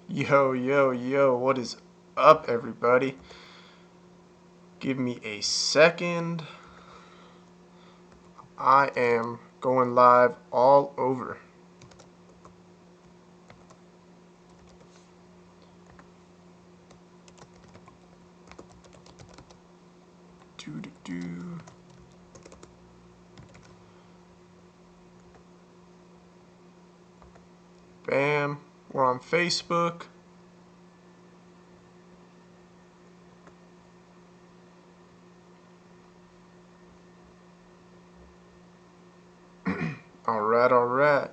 Yo, yo, yo, what is up, everybody? Give me a second. I am going live all over. Do. Bam. We're on Facebook. Alright.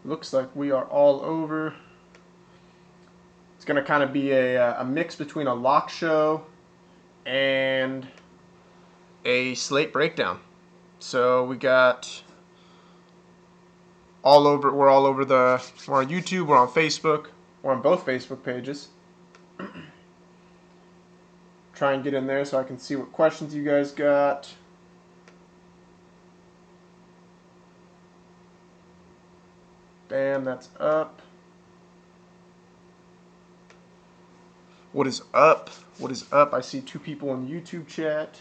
Looks like we are all over. It's going to kind of be a mix between a lock show and a slate breakdown. So we got we're all over we're on YouTube, we're on Facebook, we're on both Facebook pages. Try and get in there so I can see what questions you guys got. Bam, that's up. What is up? What is up? I see two people in the YouTube chat.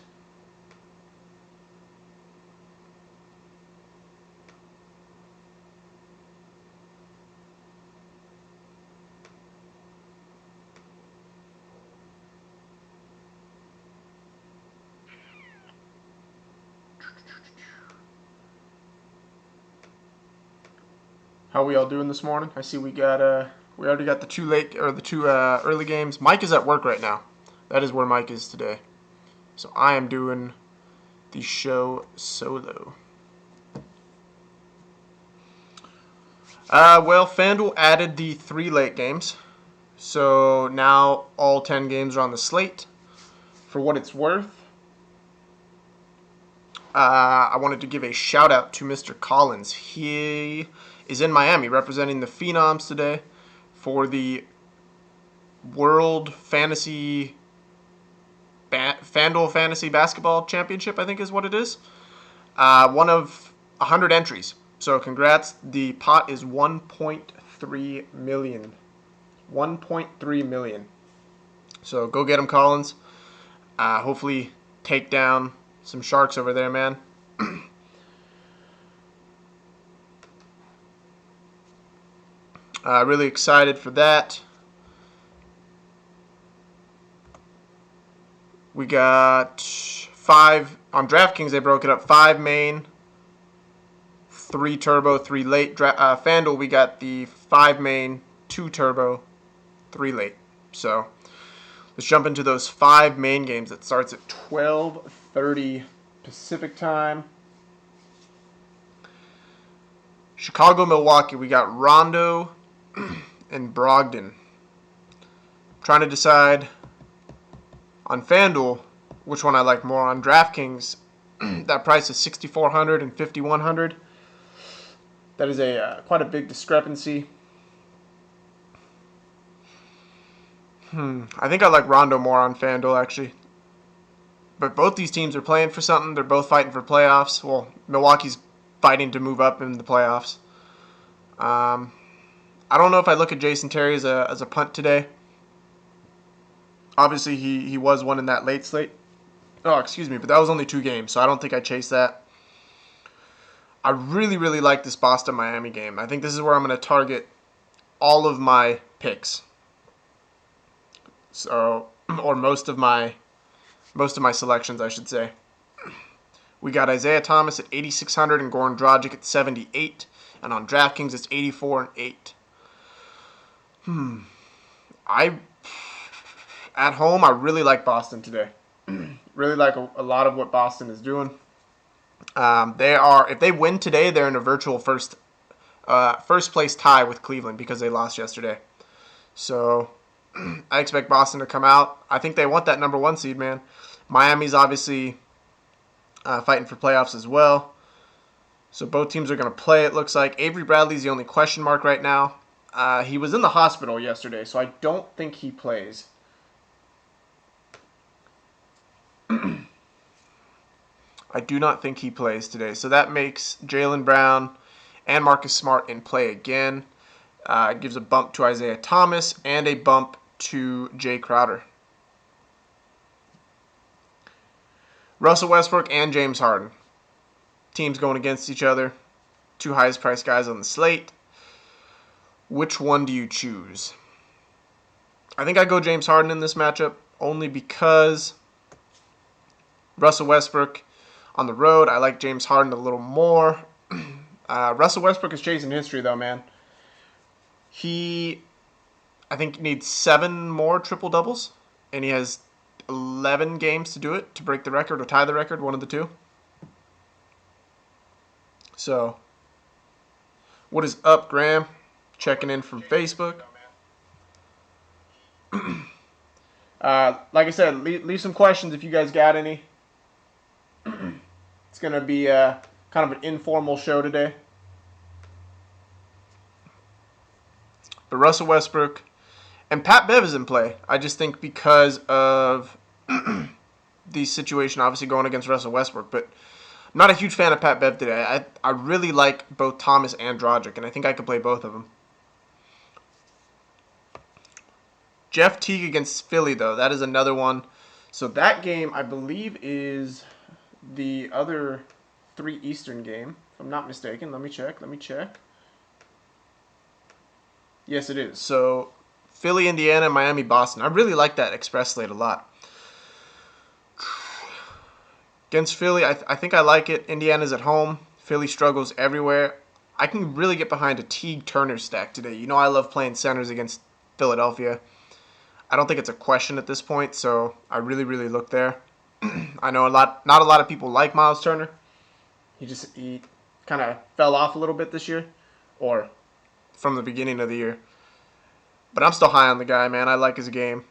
How we all doing this morning? I see we already got the two early games. Mike is at work right now. That is where Mike is today. So I am doing the show solo. FanDuel added the 3 late games. So now all 10 games are on the slate. For what it's worth, I wanted to give a shout out to Mr. Collins. He is in Miami representing the Phenoms today for the World FanDuel Fantasy Basketball Championship, I think is what it is. One of 100 entries. So congrats. The pot is 1.3 million. 1.3 million. So go get him, Collins. Hopefully take down some sharks over there, man. Really excited for that. We got 5 on DraftKings. They broke it up: 5 main, 3 turbo, 3 late. FanDuel, we got the 5 main, 2 turbo, 3 late. So let's jump into those 5 main games. That starts at 12:30 Pacific time. Chicago, Milwaukee. We got Rondo and Brogdon. Trying to decide on FanDuel which one I like more. On DraftKings, that price is $6,400 and $5,100. That is quite a big discrepancy. I think I like Rondo more on FanDuel, actually. But both these teams are playing for something. They're both fighting for playoffs. Well, Milwaukee's fighting to move up in the playoffs. I don't know if I look at Jason Terry as a punt today. Obviously, he was one in that late slate. Oh, excuse me, but that was only 2 games, so I don't think I chased that. I really, really like this Boston-Miami game. I think this is where I'm going to target all of my picks. So, or most of my selections, I should say. We got Isaiah Thomas at 8,600 and Goran Dragic at 78. And on DraftKings, it's 84 and 8. At home, I really like Boston today. Really like a lot of what Boston is doing. If they win today, they're in a virtual first place tie with Cleveland because they lost yesterday. So I expect Boston to come out. I think they want that number 1 seed, man. Miami's obviously fighting for playoffs as well. So both teams are going to play, it looks like. Avery Bradley's the only question mark right now. He was in the hospital yesterday, so I don't think he plays. I do not think he plays today. So that makes Jaylen Brown and Marcus Smart in play again. Gives a bump to Isaiah Thomas and a bump to Jay Crowder. Russell Westbrook and James Harden. Teams going against each other. Two highest priced guys on the slate. Which one do you choose? I think I go James Harden in this matchup only because Russell Westbrook on the road. I like James Harden a little more. Russell Westbrook is chasing history though, man. I think, needs 7 more triple doubles, and he has 11 games to do it, to break the record or tie the record, one of the two. So, what is up, Graham? Checking in from Facebook. Like I said, leave some questions if you guys got any. It's going to be kind of an informal show today. But Russell Westbrook and Pat Bev is in play. I just think because of the situation obviously going against Russell Westbrook. But I'm not a huge fan of Pat Bev today. I really like both Thomas and Dragic, and I think I could play both of them. Jeff Teague against Philly, though. That is another one. So that game, I believe, is the other 3 Eastern game, if I'm not mistaken. Let me check. Yes, it is. So Philly, Indiana, Miami, Boston. I really like that express slate a lot. Against Philly, I think I like it. Indiana's at home. Philly struggles everywhere. I can really get behind a Teague Turner stack today. You know I love playing centers against Philadelphia. I don't think it's a question at this point, so I really look there. I know not a lot of people like Miles Turner. He kind of fell off a little bit this year, or from the beginning of the year. But I'm still high on the guy, man. I like his game.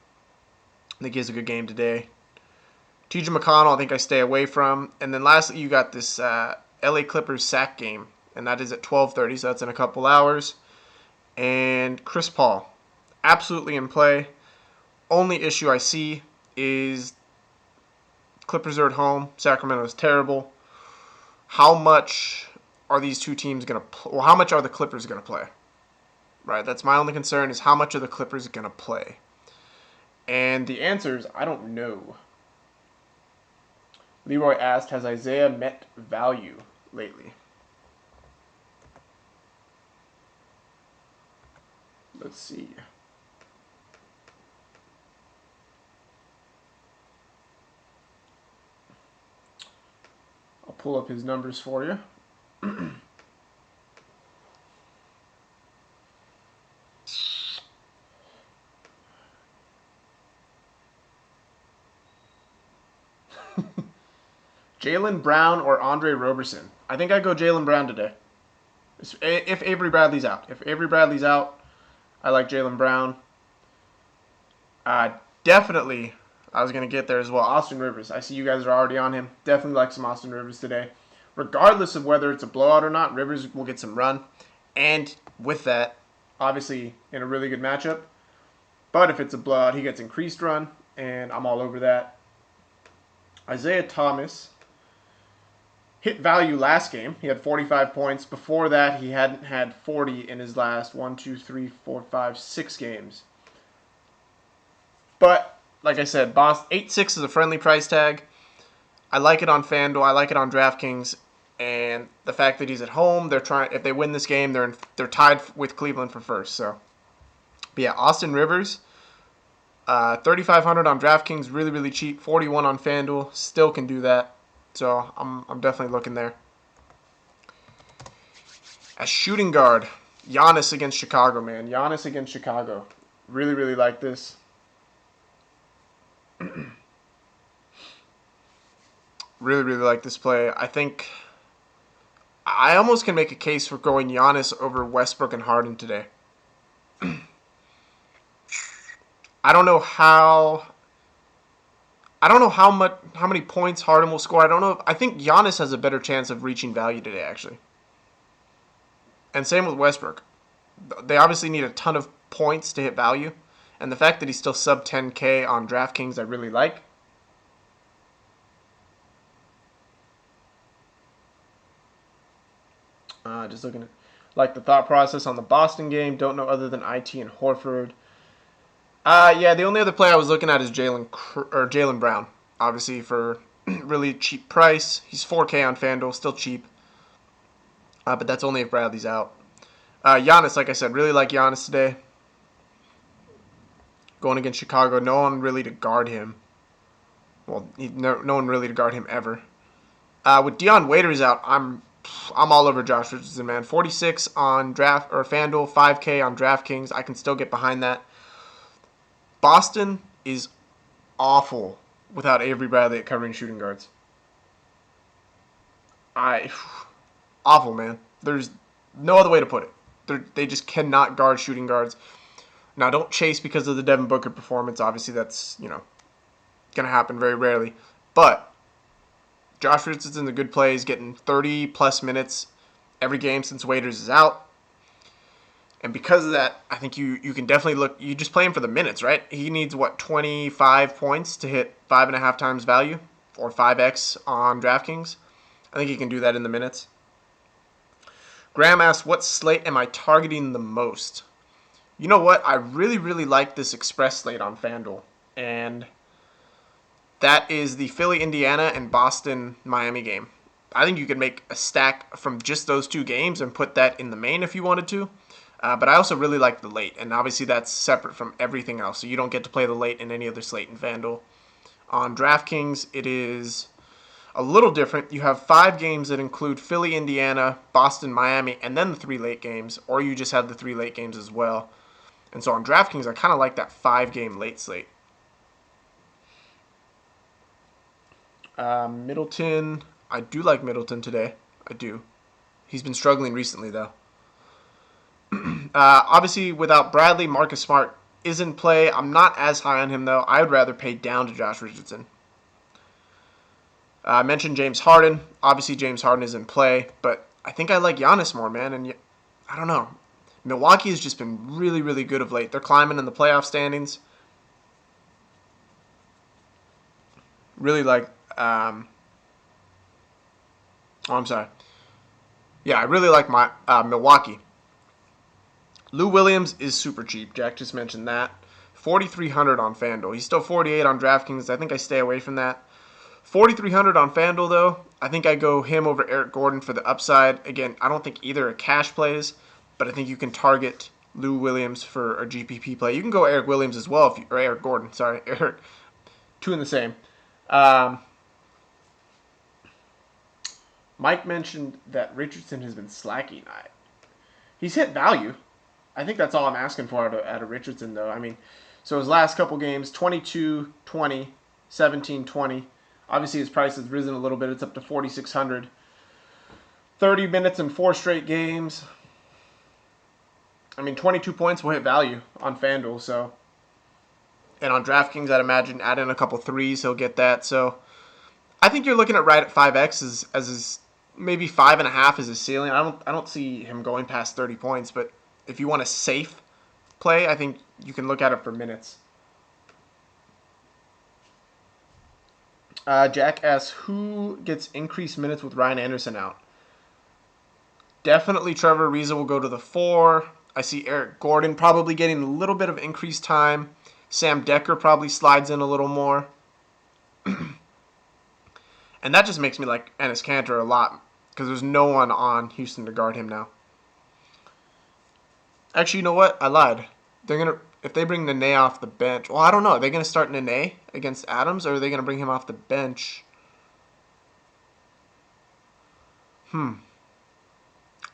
I think he has a good game today. TJ McConnell, I think I stay away from. And then lastly, you got this LA Clippers sack game, and that is at 12:30, so that's in a couple hours. And Chris Paul, absolutely in play. Only issue I see is Clippers are at home. Sacramento is terrible. How much are these two teams going to play? Well, how much are the Clippers going to play? Right, that's my only concern is how much are the Clippers going to play? And the answer is I don't know. Leroy asked, has Isaiah met value lately? Let's see. I'll pull up his numbers for you. Jaylen Brown or Andre Roberson? I think I go Jaylen Brown today. If Avery Bradley's out. If Avery Bradley's out, I like Jaylen Brown. Definitely, I was going to get there as well. Austin Rivers. I see you guys are already on him. Definitely like some Austin Rivers today. Regardless of whether it's a blowout or not, Rivers will get some run. And with that, obviously in a really good matchup. But if it's a blowout, he gets increased run, and I'm all over that. Isaiah Thomas hit value last game. He had 45 points. Before that, he hadn't had 40 in his last 6 games. But, like I said, 8-6 is a friendly price tag. I like it on FanDuel. I like it on DraftKings. And the fact that he's at home, if they win this game, they're tied with Cleveland for first. So, but yeah, Austin Rivers, 3,500 on DraftKings, really cheap. 41 on FanDuel, still can do that. So I'm definitely looking there. As shooting guard, Giannis against Chicago, man. Giannis against Chicago. Really like this. really like this play. I think I almost can make a case for going Giannis over Westbrook and Harden today. I don't know how many points Harden will score. I think Giannis has a better chance of reaching value today, actually. And same with Westbrook. They obviously need a ton of points to hit value. And the fact that he's still sub 10K on DraftKings, I really like. Just looking Like the thought process on the Boston game. Don't know other than IT and Horford. Yeah, the only other play I was looking at is Jaylen Brown. Obviously for really cheap price. He's 4K on FanDuel, still cheap. But that's only if Bradley's out. Giannis, like I said, really like Giannis today. Going against Chicago, no one really to guard him. Well, no one really to guard him ever. With Dion Waiters out, I'm all over Josh Richardson, man. 46 on draft or FanDuel, 5K on DraftKings. I can still get behind that. Boston is awful without Avery Bradley at covering shooting guards. Awful, man. There's no other way to put it. They just cannot guard shooting guards. Now, don't chase because of the Devin Booker performance. Obviously, that's going to happen very rarely. But Josh Richardson's a good play. He's getting 30-plus minutes every game since Waiters is out. And because of that, I think you can definitely look. You just play him for the minutes, right? He needs, 25 points to hit 5.5 times value or 5x on DraftKings. I think he can do that in the minutes. Graham asks, what slate am I targeting the most? You know what? I really, really like this express slate on FanDuel. And that is the Philly, Indiana, and Boston, Miami game. I think you could make a stack from just those two games and put that in the main if you wanted to. But I also really like the late, and obviously that's separate from everything else. So you don't get to play the late in any other slate in FanDuel. On DraftKings, it is a little different. You have 5 games that include Philly, Indiana, Boston, Miami, and then the 3 late games, or you just have the 3 late games as well. And so on DraftKings, I kind of like that 5-game late slate. Middleton, I do like Middleton today. I do. He's been struggling recently, though. Obviously, without Bradley, Marcus Smart is in play. I'm not as high on him, though. I would rather pay down to Josh Richardson. I mentioned James Harden. Obviously, James Harden is in play, but I think I like Giannis more, man. And I don't know. Milwaukee has just been really, really good of late. They're climbing in the playoff standings. Really like... I'm sorry. Yeah, I really like my Milwaukee. Lou Williams is super cheap. Jack just mentioned that. 4,300 on FanDuel. He's still 48 on DraftKings. I think I stay away from that. 4,300 on FanDuel, though. I think I go him over Eric Gordon for the upside. Again, I don't think either are cash plays, but I think you can target Lou Williams for a GPP play. You can go Eric Williams as well, or Eric Gordon. Sorry, Eric. Two in the same. Mike mentioned that Richardson has been slacking. He's hit value. I think that's all I'm asking for out of Richardson, though. I mean, so his last couple games, 22, 20, 17, 20. Obviously, his price has risen a little bit. It's up to 4,600. 30 minutes in 4 straight games. I mean, 22 points will hit value on FanDuel, so. And on DraftKings, I'd imagine add in a couple threes, he'll get that. So I think you're looking at right at 5x as his maybe 5.5 is his ceiling. I don't see him going past 30 points, but if you want a safe play, I think you can look at it for minutes. Jack asks, who gets increased minutes with Ryan Anderson out? Definitely Trevor Ariza will go to the 4. I see Eric Gordon probably getting a little bit of increased time. Sam Decker probably slides in a little more. And that just makes me like Enes Kanter a lot because there's no one on Houston to guard him now. Actually, you know what? I lied. If they bring Nene off the bench. Well, I don't know. Are they gonna start Nene against Adams, or are they gonna bring him off the bench? I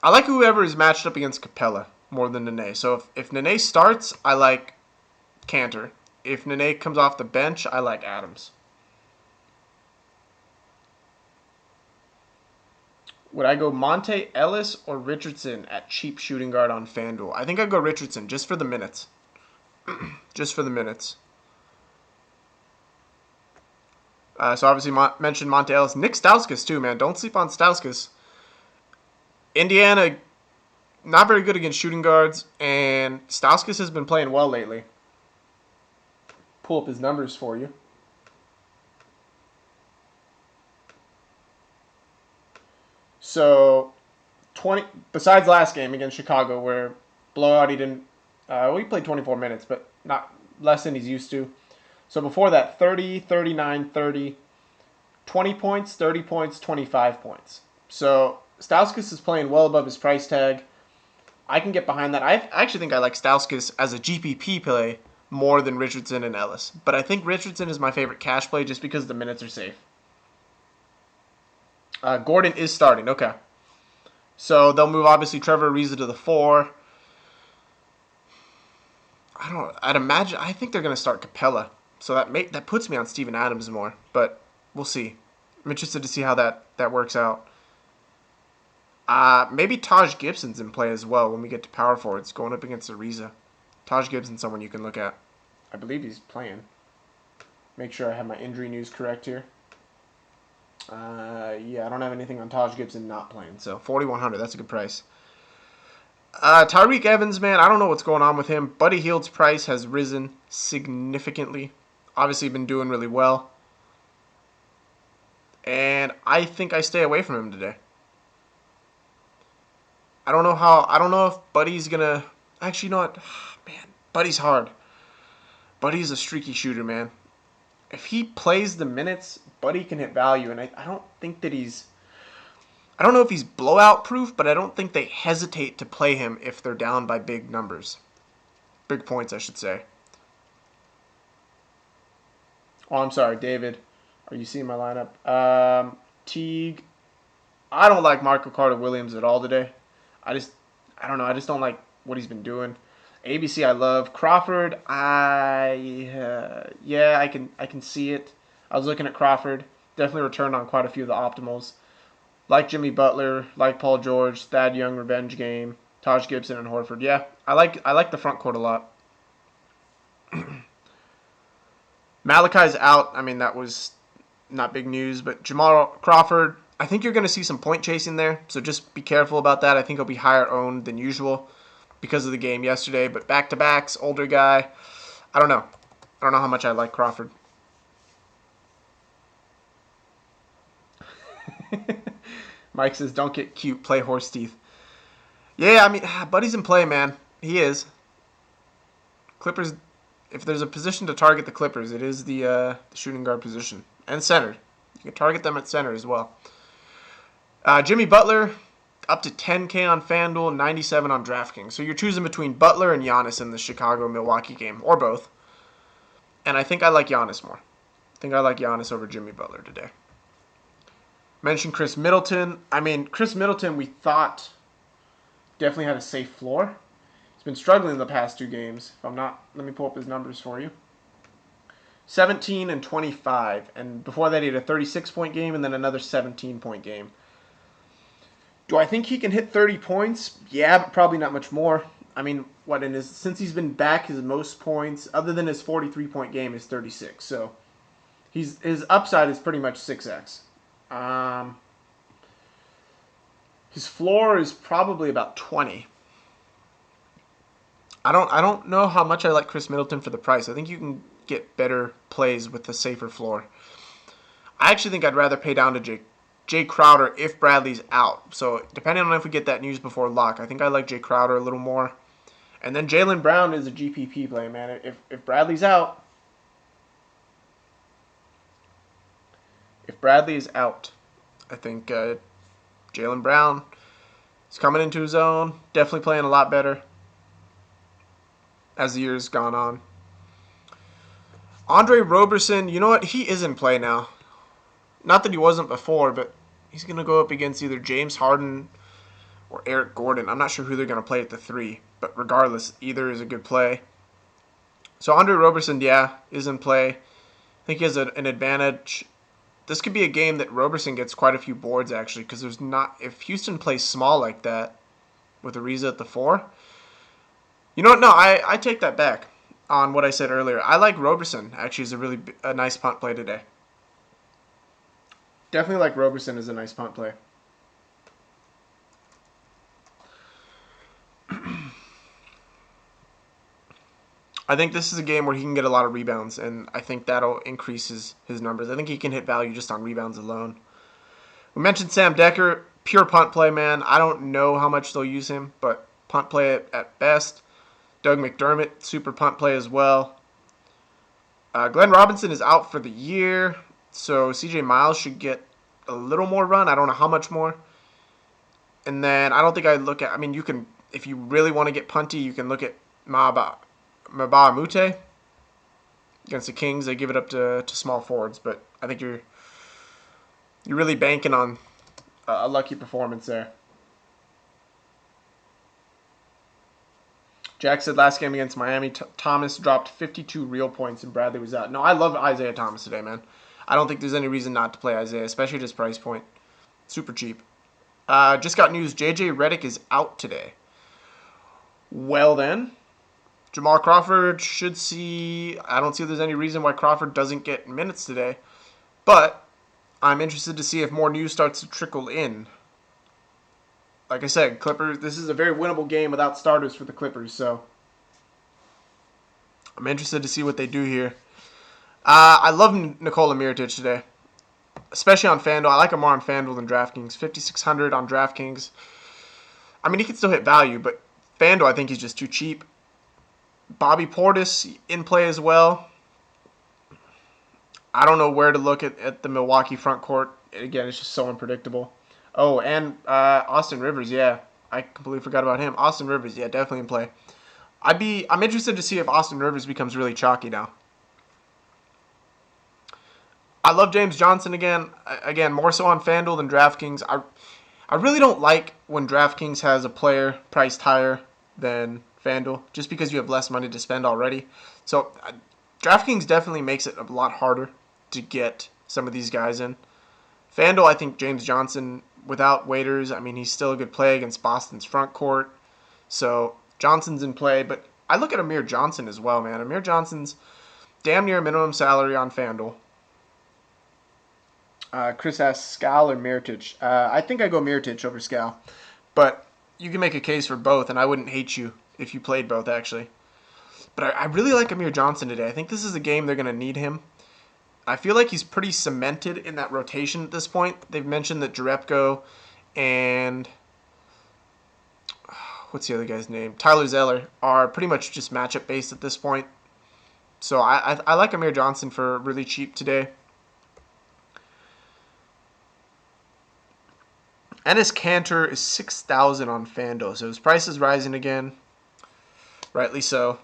like whoever is matched up against Capella more than Nene. So if Nene starts, I like Kanter. If Nene comes off the bench, I like Adams. Would I go Monte Ellis or Richardson at cheap shooting guard on FanDuel? I think I'd go Richardson just for the minutes. Just for the minutes. So obviously mentioned Monte Ellis. Nick Stauskas too, man. Don't sleep on Stauskas. Indiana, not very good against shooting guards, and Stauskas has been playing well lately. Pull up his numbers for you. So, 20. Besides last game against Chicago, where blowout he didn't. He played 24 minutes, but not less than he's used to. So before that, 30, 39, 30, 20 points, 30 points, 25 points. So Stauskas is playing well above his price tag. I can get behind that. I actually think I like Stauskas as a GPP play more than Richardson and Ellis. But I think Richardson is my favorite cash play just because the minutes are safe. Gordon is starting. Okay. So they'll move, obviously, Trevor Ariza to the 4. I think they're going to start Capella. So that puts me on Steven Adams more. But we'll see. I'm interested to see how that works out. Maybe Taj Gibson's in play as well when we get to power forwards going up against Ariza. Taj Gibson's someone you can look at. I believe he's playing. Make sure I have my injury news correct here. Yeah, I don't have anything on Taj Gibson not playing. So 4,100, that's a good price. Tyreek Evans, man, I don't know what's going on with him. Buddy Hield's price has risen significantly. Obviously been doing really well. And I think I stay away from him today. I don't know if Buddy's gonna actually, you know what? Man, Buddy's hard. Buddy's a streaky shooter, man. If he plays the minutes, Buddy can hit value, and I don't think that I don't know if he's blowout proof, but I don't think they hesitate to play him if they're down by big numbers. Big points, I should say. Oh, I'm sorry, David. Are you seeing my lineup? Teague. I don't like Marco Carter-Williams at all today. I don't know. I just don't like what he's been doing. ABC, I love. Crawford, yeah, I can see it. I was looking at Crawford. Definitely returned on quite a few of the optimals. Like Jimmy Butler, like Paul George, Thad Young revenge game, Taj Gibson and Horford. Yeah, I like the front court a lot. Malachi's out. I mean, that was not big news, but Jamal Crawford, I think you're going to see some point chasing there, so just be careful about that. I think he'll be higher owned than usual because of the game yesterday, but back-to-backs, older guy, I don't know. I don't know how much I like Crawford. Mike says, don't get cute, play horse teeth. Yeah, I mean, Buddy's in play, man. He is. Clippers, if there's a position to target the Clippers, it is the shooting guard position. And center. You can target them at center as well. Jimmy Butler, up to 10K on FanDuel, 97 on DraftKings. So you're choosing between Butler and Giannis in the Chicago-Milwaukee game, or both. And I think I like Giannis more. I think I like Giannis over Jimmy Butler today. Mentioned Chris Middleton. I mean, Chris Middleton, we thought definitely had a safe floor. He's been struggling the past 2 games. If I'm not, let me pull up his numbers for you. 17 and 25. And before that, he had a 36-point game and then another 17-point game. Do I think he can hit 30 points? Yeah, but probably not much more. I mean, since he's been back, his most points, other than his 43-point game, is 36. So his upside is pretty much 6x. His floor is probably about 20. I don't know how much I like Chris Middleton for the price. I think you can get better plays with the safer floor. I actually think I'd rather pay down to Jay Crowder if Bradley's out. So depending on if we get that news before lock, I think I like Jay Crowder a little more. And then Jaylen Brown is a GPP play, man. If Bradley's out, I think Jaylen Brown is coming into his own. Definitely playing a lot better as the year's gone on. Andre Roberson, you know what? He is in play now. Not that he wasn't before, but he's going to go up against either James Harden or Eric Gordon. I'm not sure who they're going to play at the 3, but regardless, either is a good play. So Andre Roberson, yeah, is in play. I think he has an advantage. This could be a game that Roberson gets quite a few boards, actually, because if Houston plays small like that with Ariza at the 4, you know what? No, I take that back on what I said earlier. I like Roberson, actually, is a nice punt play today. Definitely like Roberson as a nice punt play. I think this is a game where he can get a lot of rebounds, and I think that'll increase his numbers. I think he can hit value just on rebounds alone. We mentioned Sam Decker. Pure punt play, man. I don't know how much they'll use him, but punt play at best. Doug McDermott, super punt play as well. Glenn Robinson is out for the year, so CJ Miles should get a little more run. I don't know how much more. And then I don't think I'd look at. I mean, you can, if you really want to get punty, you can look at Mbah a Moute against the Kings. They give it up to small forwards, but I think you're really banking on a lucky performance there. Jack said last game against Miami, Thomas dropped 52 real points and Bradley was out. No, I love Isaiah Thomas today, man. I don't think there's any reason not to play Isaiah, especially at his price point. Super cheap. Just got news. J.J. Redick is out today. Well then, Jamal Crawford should see. I don't see if there's any reason why Crawford doesn't get minutes today. But I'm interested to see if more news starts to trickle in. Like I said, Clippers, this is a very winnable game without starters for the Clippers, so I'm interested to see what they do here. I love Nikola Mirotic today, especially on FanDuel. I like him more on FanDuel than DraftKings. 5,600 on DraftKings. I mean, he can still hit value, but FanDuel, I think he's just too cheap. Bobby Portis in play as well. I don't know where to look at the Milwaukee front court. Again, it's just so unpredictable. Oh, and Austin Rivers, yeah. I completely forgot about him. Austin Rivers, yeah, definitely in play. I'm interested to see if Austin Rivers becomes really chalky now. I love James Johnson again. Again, more so on FanDuel than DraftKings. I really don't like when DraftKings has a player priced higher than FanDuel, just because you have less money to spend already. So DraftKings definitely makes it a lot harder to get some of these guys in. FanDuel, I think James Johnson, without waiters, I mean, he's still a good play against Boston's front court. So Johnson's in play, but I look at Amir Johnson as well, man. Amir Johnson's damn near minimum salary on FanDuel. Chris asks Skal or Mirotic. I think I go Mirotic over Skal, but you can make a case for both, and I wouldn't hate you if you played both, actually. But I really like Amir Johnson today. I think this is a game they're going to need him. I feel like he's pretty cemented in that rotation at this point. They've mentioned that Jerebko and what's the other guy's name? Tyler Zeller are pretty much just matchup based at this point. So I like Amir Johnson for really cheap today. Enes Kanter is 6,000 on FanDuel, so his price is rising again. Rightly so.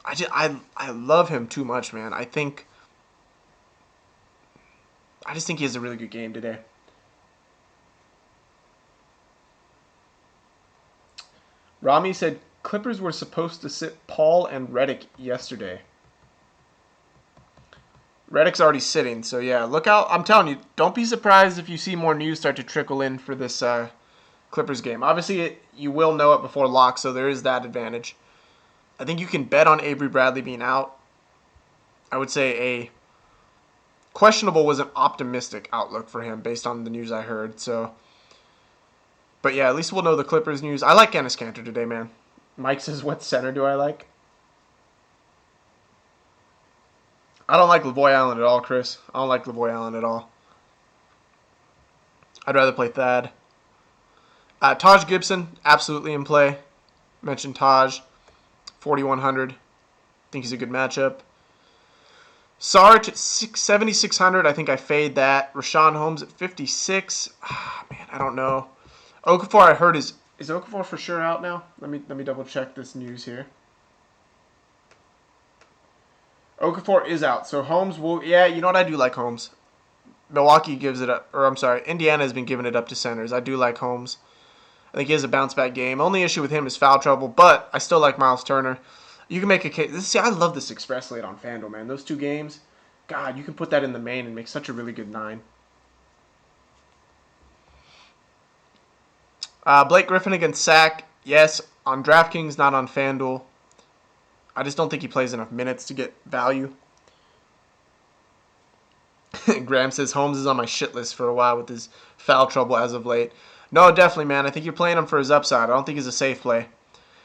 I love him too much, man. I just think he has a really good game today. Rami said Clippers were supposed to sit Paul and Redick yesterday. Redick's already sitting, so yeah, look out. I'm telling you, don't be surprised if you see more news start to trickle in for this Clippers game. Obviously, you will know it before lock, so there is that advantage. I think you can bet on Avery Bradley being out. I would say a questionable was an optimistic outlook for him based on the news I heard. So, but yeah, at least we'll know the Clippers news. I like Enes Kanter today, man. Mike says, what center do I like? I don't like Lavoy Allen at all, Chris. I don't like Lavoy Allen at all. I'd rather play Thad. Taj Gibson, absolutely in play. Mentioned Taj, 4,100. Think he's a good matchup. Sarge at 7,600. I think I fade that. Rashawn Holmes at 56. Man, I don't know. Okafor, I heard is Okafor for sure out now? Let me double check this news here. Okafor is out, so Holmes will. Yeah, you know what? I do like Holmes. Milwaukee gives it up, or I'm sorry, Indiana has been giving it up to centers. I do like Holmes. I think he has a bounce back game. Only issue with him is foul trouble, but I still like Miles Turner. You can make a case. See, I love this Express Late on FanDuel, man. Those two games, God, you can put that in the main and make such a really good 9. Blake Griffin against Sack. Yes, on DraftKings, not on FanDuel. I just don't think he plays enough minutes to get value. Graham says Holmes is on my shit list for a while with his foul trouble as of late. No, definitely, man. I think you're playing him for his upside. I don't think he's a safe play.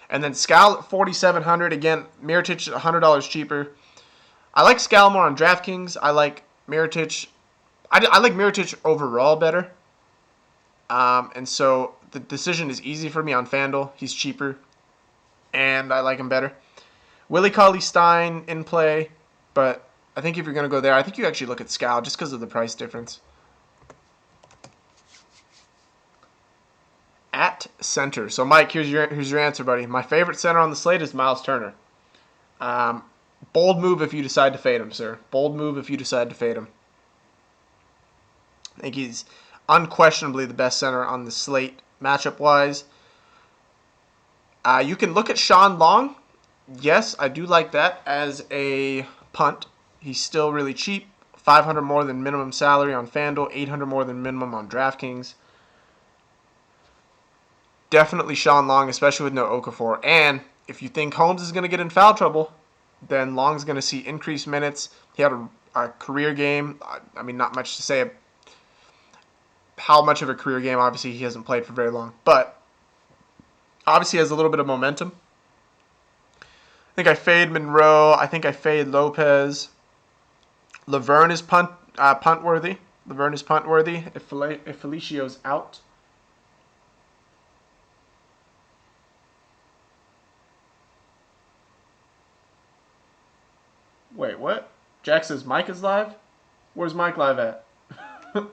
And then Skal at 4,700. Again, Mirotic at $100 cheaper. I like Skal more on DraftKings. I like Mirotic. I like Mirotic overall better. And so the decision is easy for me on FanDuel. He's cheaper, and I like him better. Willie Cauley-Stein in play, but I think if you're going to go there, I think you actually look at Scal just because of the price difference. At center. So, Mike, here's your answer, buddy. My favorite center on the slate is Miles Turner. Bold move if you decide to fade him, sir. Bold move if you decide to fade him. I think he's unquestionably the best center on the slate matchup-wise. You can look at Sean Long. Yes, I do like that as a punt. He's still really cheap. 500 more than minimum salary on FanDuel, 800 more than minimum on DraftKings. Definitely Sean Long, especially with no Okafor. And if you think Holmes is going to get in foul trouble, then Long's going to see increased minutes. He had a career game. I mean, not much to say how much of a career game. Obviously, he hasn't played for very long. But obviously, he has a little bit of momentum. I think I fade Monroe. I think I fade Lopez. Laverne is punt worthy. Laverne is punt worthy if Felicio's out. Wait, what? Jack says Mike is live? Where's Mike live at? I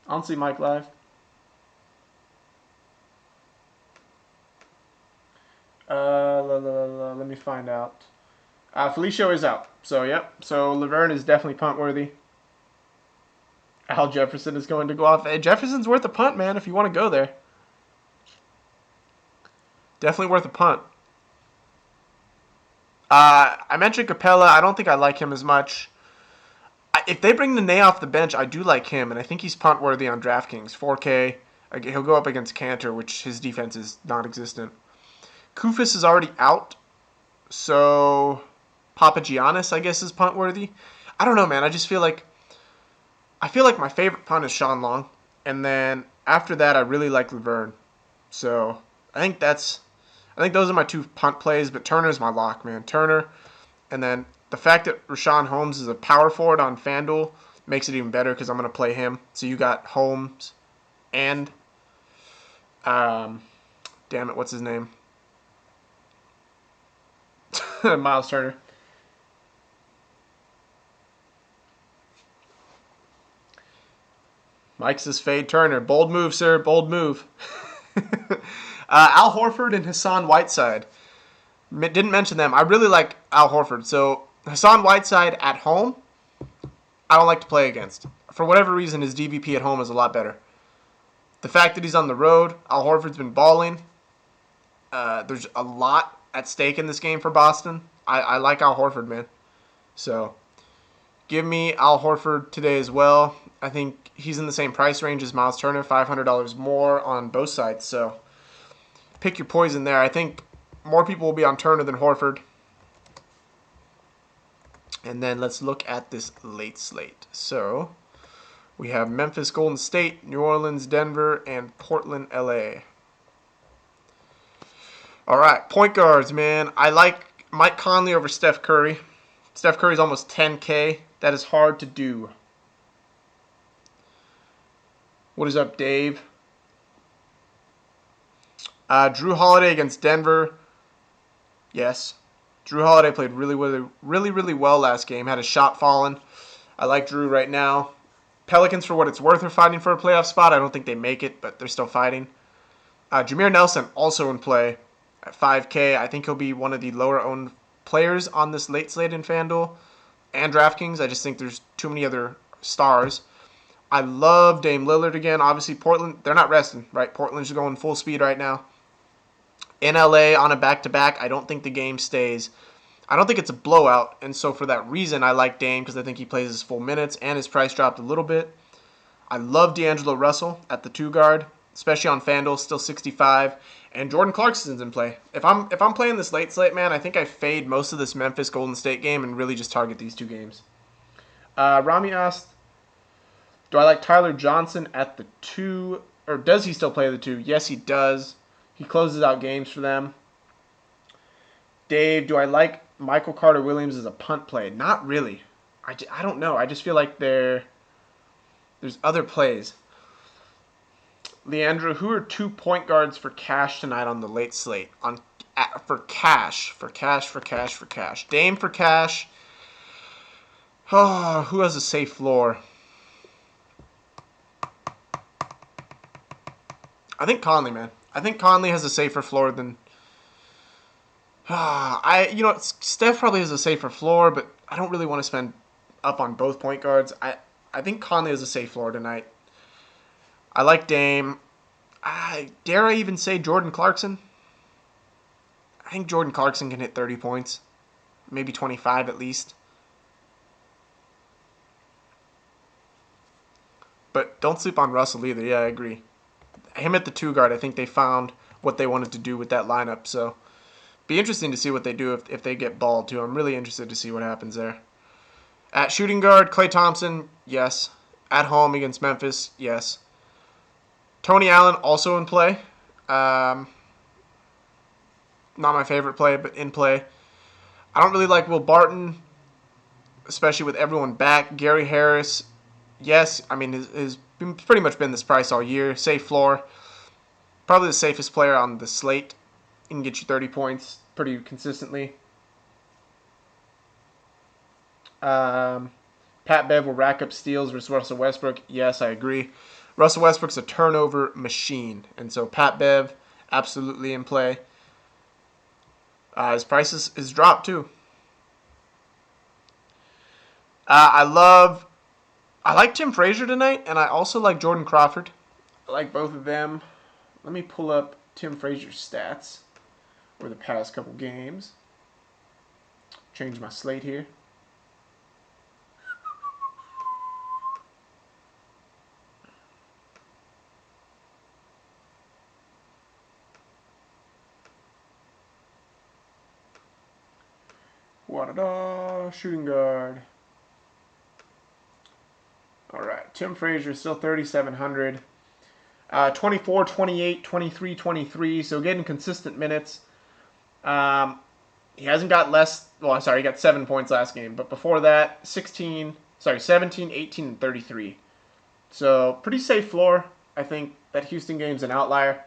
don't see Mike live. Let me find out. Felicio is out. So, yep. So, Laverne is definitely punt worthy. Al Jefferson is going to go off. Hey, Jefferson's worth a punt, man, if you want to go there. Definitely worth a punt. I mentioned Capella. I don't think I like him as much. If they bring Nene off the bench, I do like him, and I think he's punt worthy on DraftKings. 4K. He'll go up against Cantor, which his defense is non-existent. Kufis is already out, so Papagiannis, I guess, is punt worthy. I don't know, man. I feel like my favorite punt is Sean Long, and then after that, I really like Laverne. So I think those are my two punt plays, but Turner's my lock, man. Turner, and then the fact that Rashawn Holmes is a power forward on FanDuel makes it even better because I'm going to play him. So you got Holmes and, damn it, what's his name? Miles Turner. Mike says fade Turner. Bold move, sir. Bold move. Al Horford and Hassan Whiteside. Didn't mention them. I really like Al Horford. So Hassan Whiteside at home, I don't like to play against. For whatever reason, his DVP at home is a lot better. The fact that he's on the road, Al Horford's been balling. There's a lot at stake in this game for Boston. I like Al Horford, man. So give me Al Horford today as well. I think he's in the same price range as Miles Turner, $500 more on both sides. So pick your poison there. I think more people will be on Turner than Horford. And then let's look at this late slate. So we have Memphis, Golden State, New Orleans, Denver, and Portland, LA. All right, point guards, man. I like Mike Conley over Steph Curry. Steph Curry's almost 10K. That is hard to do. What is up, Dave? Drew Holiday against Denver. Yes. Drew Holiday played really well last game. Had a shot fallen. I like Drew right now. Pelicans, for what it's worth, are fighting for a playoff spot. I don't think they make it, but they're still fighting. Jameer Nelson also in play at 5K. I think he'll be one of the lower-owned players on this late slate in FanDuel and DraftKings. I just think there's too many other stars. I love Dame Lillard again. Obviously, Portland, they're not resting, right? Portland's going full speed right now. In LA on a back-to-back, I don't think the game stays. I don't think it's a blowout, and so for that reason, I like Dame because I think he plays his full minutes and his price dropped a little bit. I love D'Angelo Russell at the 2 guard, especially on FanDuel, still 65, and Jordan Clarkson's in play. If I'm playing this late slate, man, I think I fade most of this Memphis Golden State game and really just target these 2 games. Rami asked, do I like Tyler Johnson at the 2, or does he still play the 2? Yes, he does. He closes out games for them. Dave, do I like Michael Carter-Williams as a punt play? Not really. I don't know. I just feel like there's other plays. Leandro, who are 2 point guards for cash tonight on the late slate? For cash. Dame for cash. Oh, who has a safe floor? I think Conley, man. I think Conley has a safer floor than. Steph probably has a safer floor, but I don't really want to spend up on both point guards. I think Conley has a safe floor tonight. I like Dame. Dare I even say Jordan Clarkson? I think Jordan Clarkson can hit 30 points. Maybe 25 at least. But don't sleep on Russell either. Yeah, I agree. Him at the 2 guard, I think they found what they wanted to do with that lineup. So, be interesting to see what they do if they get balled too. I'm really interested to see what happens there. At shooting guard, Klay Thompson, yes. At home against Memphis, yes. Tony Allen also in play. Not my favorite play, but in play. I don't really like Will Barton, especially with everyone back. Gary Harris, yes. I mean, has pretty much been this price all year. Safe floor. Probably the safest player on the slate. He can get you 30 points pretty consistently. Pat Bev will rack up steals versus Russell Westbrook. Yes, I agree. Russell Westbrook's a turnover machine, and so Pat Bev absolutely in play. His price is dropped too. I like Tim Frazier tonight, and I also like Jordan Crawford. I like both of them. Let me pull up Tim Frazier's stats for the past couple games. Change my slate here. Shooting guard. All right, Tim Frazier still 3,700. 24, 28, 23, 23. So getting consistent minutes. He hasn't got less. Well, sorry, he got 7 points last game. But before that, 17, 18, and 33. So pretty safe floor. I think that Houston game's an outlier.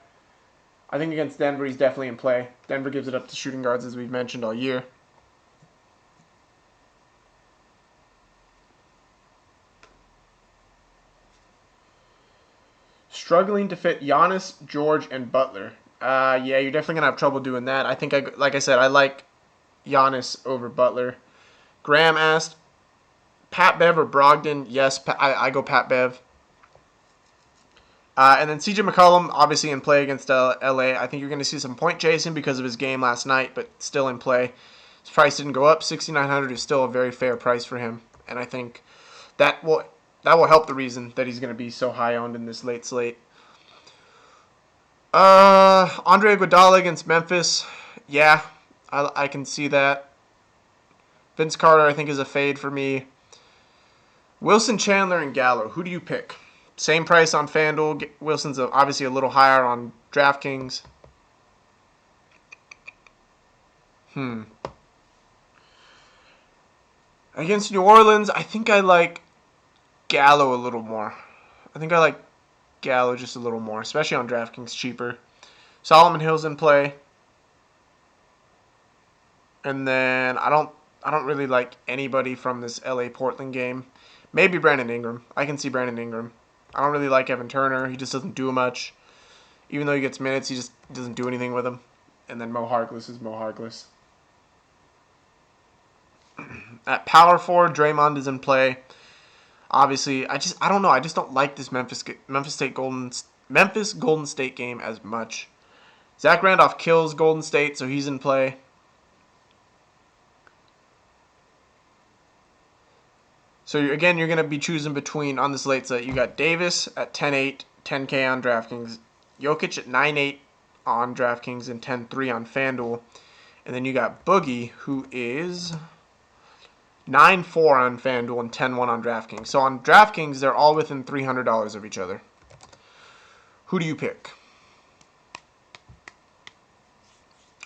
I think against Denver, he's definitely in play. Denver gives it up to shooting guards, as we've mentioned all year. Struggling to fit Giannis, George, and Butler. Yeah, you're definitely gonna have trouble doing that. I think, like I said, I like Giannis over Butler. Graham asked, Pat Bev or Brogdon? Yes, I go Pat Bev. And then CJ McCollum, obviously in play against LA. I think you're going to see some point chasing because of his game last night, but still in play. His price didn't go up. 6,900 is still a very fair price for him, and I think that will help the reason that he's going to be so high owned in this late slate. Andre Iguodala against Memphis. Yeah, I can see that. Vince Carter, I think, is a fade for me. Wilson, Chandler, and Gallo. Who do you pick? Same price on FanDuel. Wilson's obviously a little higher on DraftKings. Against New Orleans, I think I like Gallo a little more. I think I like Gallo just a little more, especially on DraftKings, cheaper. Solomon Hill's in play. And then I don't really like anybody from this LA Portland game. Maybe Brandon Ingram. I can see Brandon Ingram. I don't really like Evan Turner. He just doesn't do much. Even though he gets minutes, he just doesn't do anything with them. And then Mo Harkless is Mo Harkless. At power forward, Draymond is in play. Obviously, I don't know. I just don't like this Memphis Golden State game as much. Zach Randolph kills Golden State, so he's in play. So you're going to be choosing between, on this late set, you got Davis at 10.8, 10K on DraftKings. Jokic at 9.8 on DraftKings and 10.3 on FanDuel. And then you got Boogie, who is 9.4 on FanDuel and 10.1 on DraftKings. So on DraftKings, they're all within $300 of each other. Who do you pick?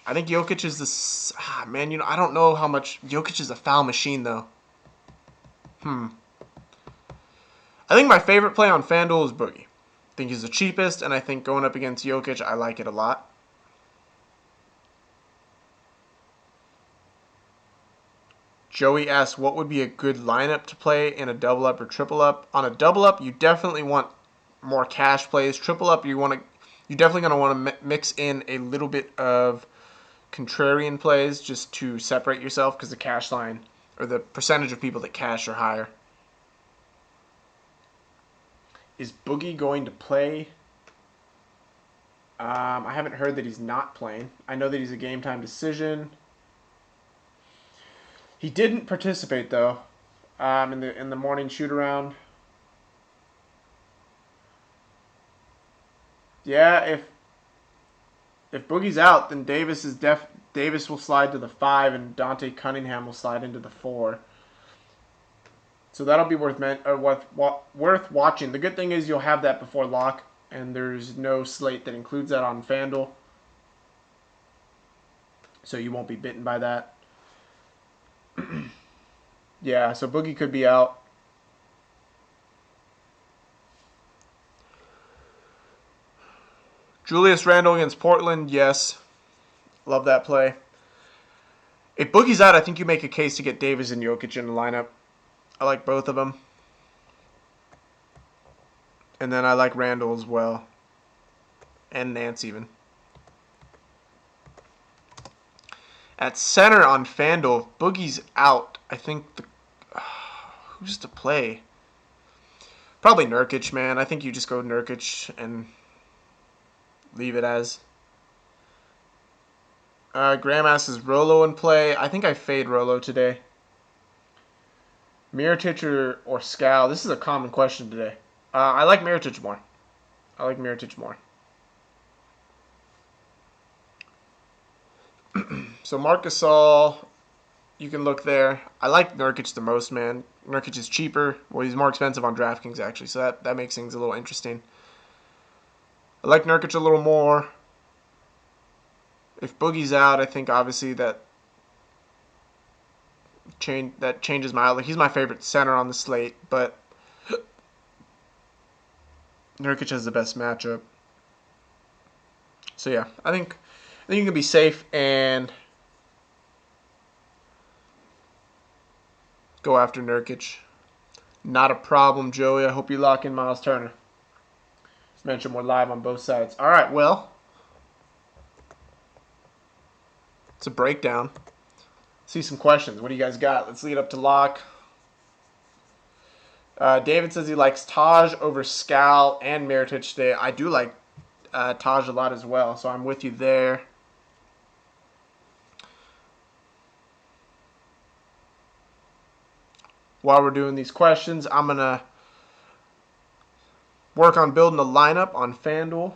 I think Jokic is this. I don't know how much. Jokic is a foul machine, though. I think my favorite play on FanDuel is Boogie. think he's the cheapest, and I think going up against Jokic, I like it a lot. Joey asks, what would be a good lineup to play in a double up or triple up? On a double up, you definitely want more cash plays. Triple up, you're definitely going to want to mix in a little bit of contrarian plays just to separate yourself because the cash line or the percentage of people that cash are higher. Is Boogie going to play? I haven't heard that he's not playing. I know that he's a game time decision. He didn't participate though in the morning shoot around. Yeah, if Boogie's out, then Davis will slide to the 5 and Dante Cunningham will slide into the 4. So that'll be worth watching. The good thing is you'll have that before lock, and there's no slate that includes that on FanDuel. So you won't be bitten by that. Yeah, so Boogie could be out. Julius Randle against Portland, yes. Love that play. If Boogie's out, I think you make a case to get Davis and Jokic in the lineup. I like both of them. And then I like Randle as well. And Nance even. At center on FanDuel, if Boogie's out, I think who's to play? Probably Nurkic, man. I think you just go Nurkic and leave it as. Graham asks, is Rolo in play? I think I fade Rolo today. Mirotic or Scal? This is a common question today. I like Mirotic more. So Marc Gasol, you can look there. I like Nurkic the most, man. Nurkic is cheaper. Well, he's more expensive on DraftKings, actually, so that makes things a little interesting. I like Nurkic a little more. If Boogie's out, I think obviously that changes my outlook. He's my favorite center on the slate, but Nurkic has the best matchup. So yeah, I think you can be safe and go after Nurkic. Not a problem, Joey. I hope you lock in Miles Turner. As mentioned, we're live on both sides. All right, well, it's a breakdown. See some questions. What do you guys got? Let's lead up to lock. David says he likes Taj over Scal and Mirotic today. I do like Taj a lot as well, so I'm with you there. While we're doing these questions, I'm going to work on building a lineup on FanDuel.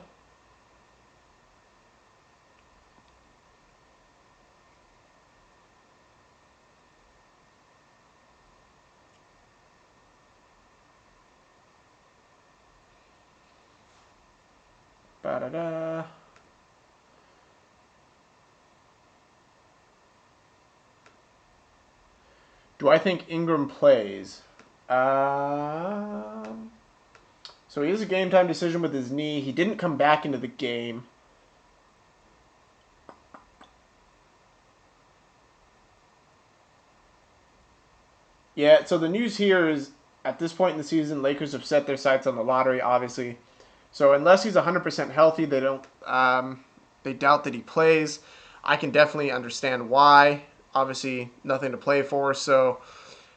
Ba-da-da. Do I think Ingram plays? So he has a game time decision with his knee. He didn't come back into the game. Yeah, so the news here is at this point in the season, Lakers have set their sights on the lottery, obviously. So unless he's 100% healthy, they doubt that he plays. I can definitely understand why. Obviously, nothing to play for. So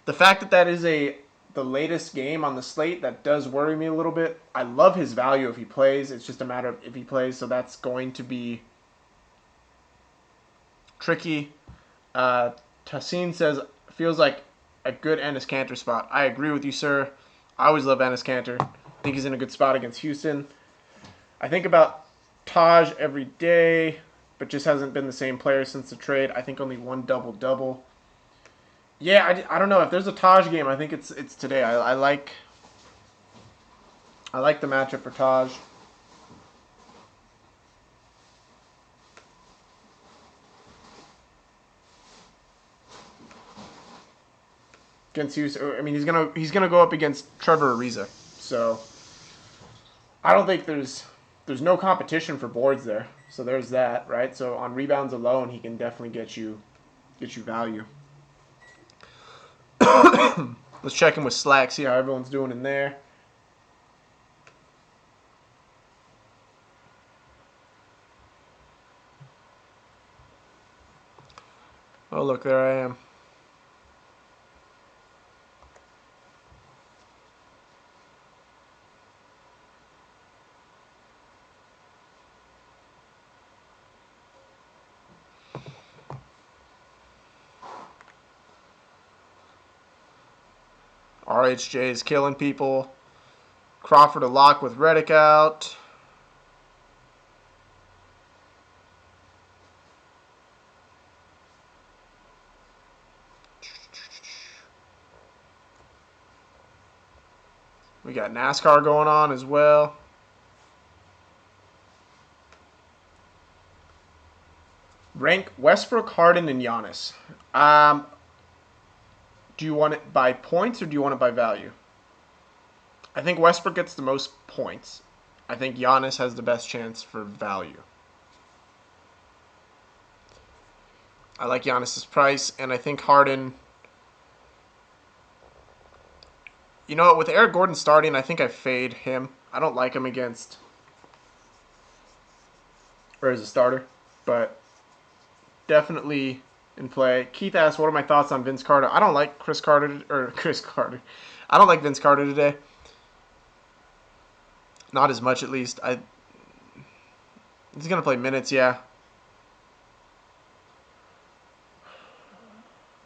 the fact that is the latest game on the slate, that does worry me a little bit. I love his value if he plays. It's just a matter of if he plays. So that's going to be tricky. Tassin says, feels like a good Enes Kanter spot. I agree with you, sir. I always love Enes Kanter. I think he's in a good spot against Houston. I think about Taj every day, but just hasn't been the same player since the trade. I think only one double-double. Yeah, I don't know. If there's a Taj game, I think it's today. I like the matchup for Taj. Against Houston, I mean, he's gonna go up against Trevor Ariza. So I don't think there's no competition for boards there. So there's that, right? So on rebounds alone, he can definitely get you value. Let's check in with Slack, see how everyone's doing in there. Oh, look, there I am. RHJ is killing people. Crawford a lock with Reddick out. We got NASCAR going on as well. Rank Westbrook, Harden, and Giannis. Do you want it by points or do you want it by value? I think Westbrook gets the most points. I think Giannis has the best chance for value. I like Giannis's price, and I think Harden. You know what? With Eric Gordon starting, I think I fade him. I don't like him against or as a starter, but definitely in play. Keith asked, "What are my thoughts on Vince Carter?" I don't like Chris Carter. I don't like Vince Carter today. Not as much, at least. He's gonna play minutes, yeah.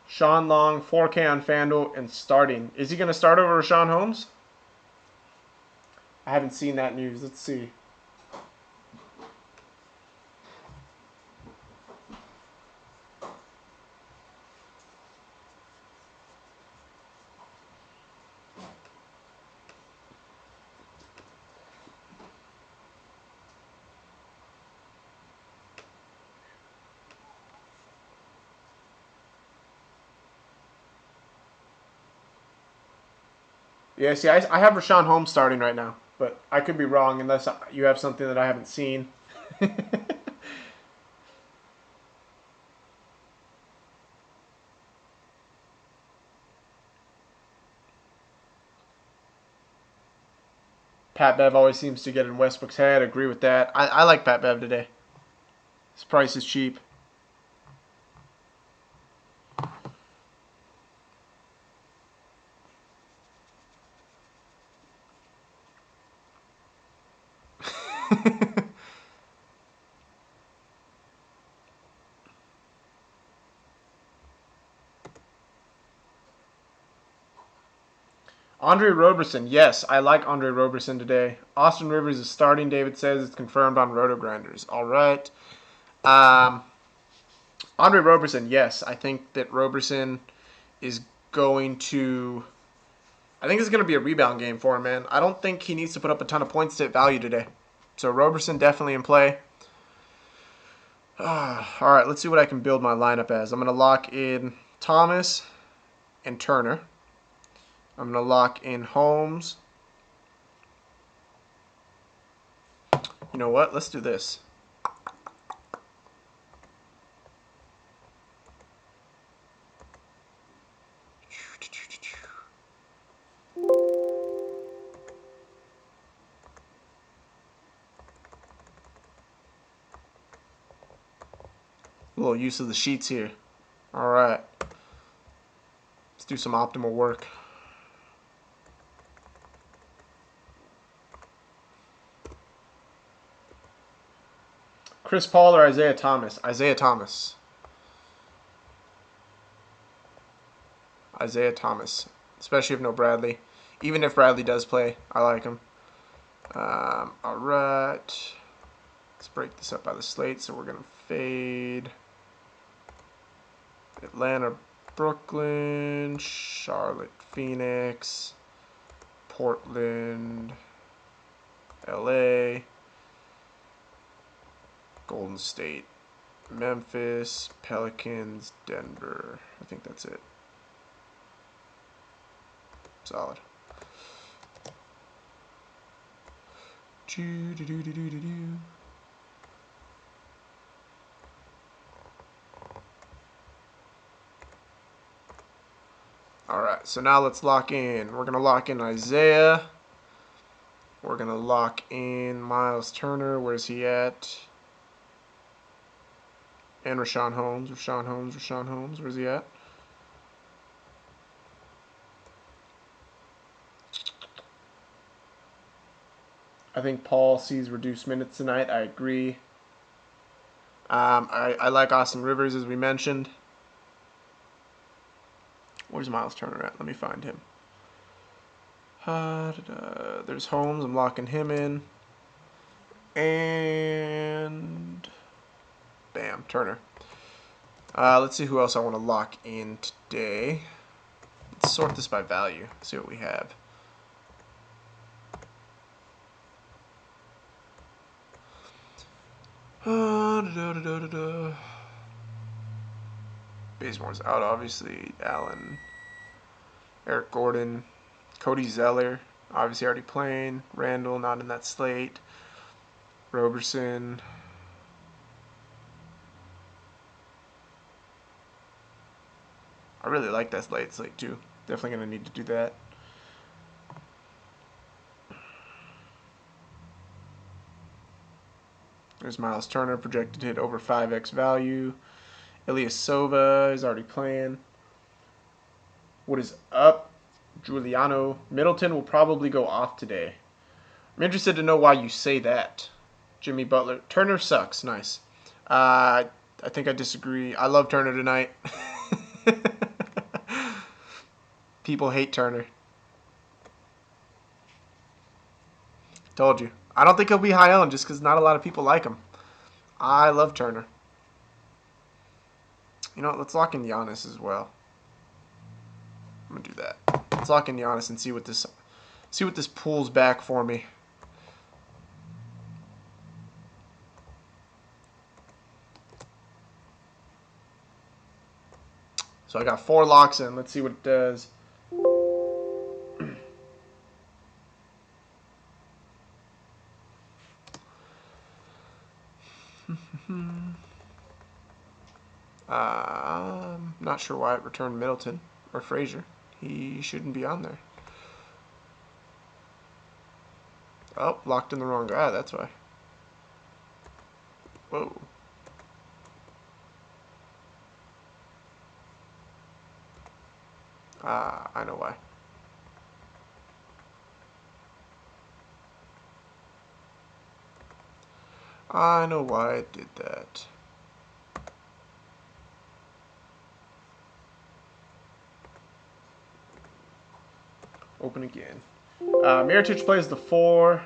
Sean Long, 4K on FanDuel, and starting. Is he gonna start over Rashawn Holmes? I haven't seen that news. Let's see. Yeah, see, I have Rashawn Holmes starting right now, but I could be wrong unless you have something that I haven't seen. Pat Bev always seems to get in Westbrook's head. Agree with that. I like Pat Bev today. His price is cheap. Andre Roberson, yes, I like Andre Roberson today. Austin Rivers is starting. David says it's confirmed on Roto Grinders. All right. Um, Andre Roberson, yes, I think that Roberson is going to. I think it's going to be a rebound game for him, man. I don't think he needs to put up a ton of points to hit value today. So Roberson definitely in play. All right, let's see what I can build my lineup as. I'm going to lock in Thomas and Turner. I'm going to lock in Holmes. You know what? Let's do this. A little use of the sheets here. All right. Let's do some optimal work. Chris Paul or Isaiah Thomas? Isaiah Thomas. Isaiah Thomas. Especially if no Bradley. Even if Bradley does play, I like him. All right. Let's break this up by the slate. So we're going to fade Atlanta, Brooklyn, Charlotte, Phoenix, Portland, LA, Golden State, Memphis, Pelicans, Denver. I think that's it. Solid. All right, so now let's lock in. We're going to lock in Isaiah. We're going to lock in Miles Turner. Where's he at? And Rashawn Holmes. Where's he at? I think Paul sees reduced minutes tonight. I agree. I like Austin Rivers, as we mentioned. Where's Miles Turner at? Let me find him. There's Holmes. I'm locking him in. And bam, Turner. Let's see who else I want to lock in today. Let's sort this by value. See what we have. Bazemore's out, obviously. Allen, Eric Gordon, Cody Zeller, obviously already playing. Randall, not in that slate. Roberson. I really like that slate too. Definitely going to need to do that. There's Miles Turner, projected to hit over 5x value. Ilyasova is already playing. What is up? Giuliano. Middleton will probably go off today. I'm interested to know why you say that. Jimmy Butler. Turner sucks. Nice. I think I disagree. I love Turner tonight. People hate Turner. Told you. I don't think he'll be high owned just because not a lot of people like him. I love Turner. You know what? Let's lock in Giannis as well. I'm gonna do that. Let's lock in Giannis and see what this pulls back for me. So I got 4 locks in. Let's see what it does. Not sure why it returned Middleton or Frazier. He shouldn't be on there. Oh, locked in the wrong guy. That's why. Whoa. I know why. I know why it did that. Open again. Mirotic plays the 4.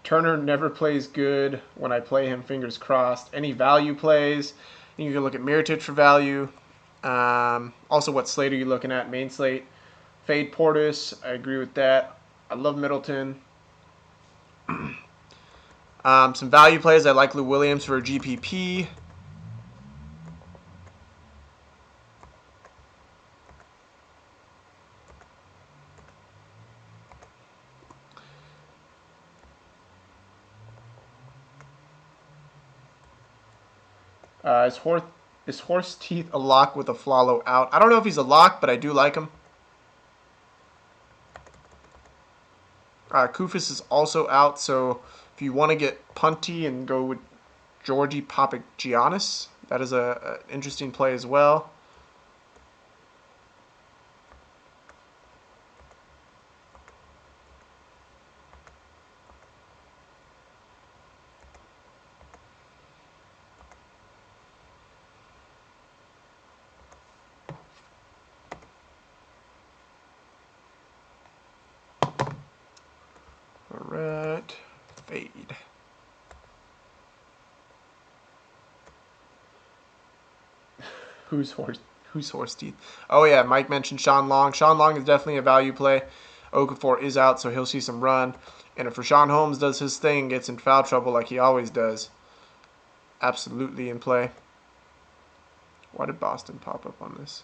Turner never plays good when I play him, fingers crossed. Any value plays, you can look at Mirotic for value. Also, what slate are you looking at? Main slate. Fade Portis, I agree with that. I love Middleton. Some value plays, I like Lou Williams for a GPP. Is Horse Teeth a lock with a Flalo out? I don't know if he's a lock, but I do like him. Kufis is also out, so if you want to get punty and go with Georgi Papagiannis, that is an interesting play as well. Alright, fade. Who's Horse Teeth? Oh yeah, Mike mentioned Sean Long. Sean Long is definitely a value play. Okafor is out, so he'll see some run. And if Rashawn Holmes does his thing, gets in foul trouble like he always does, absolutely in play. Why did Boston pop up on this?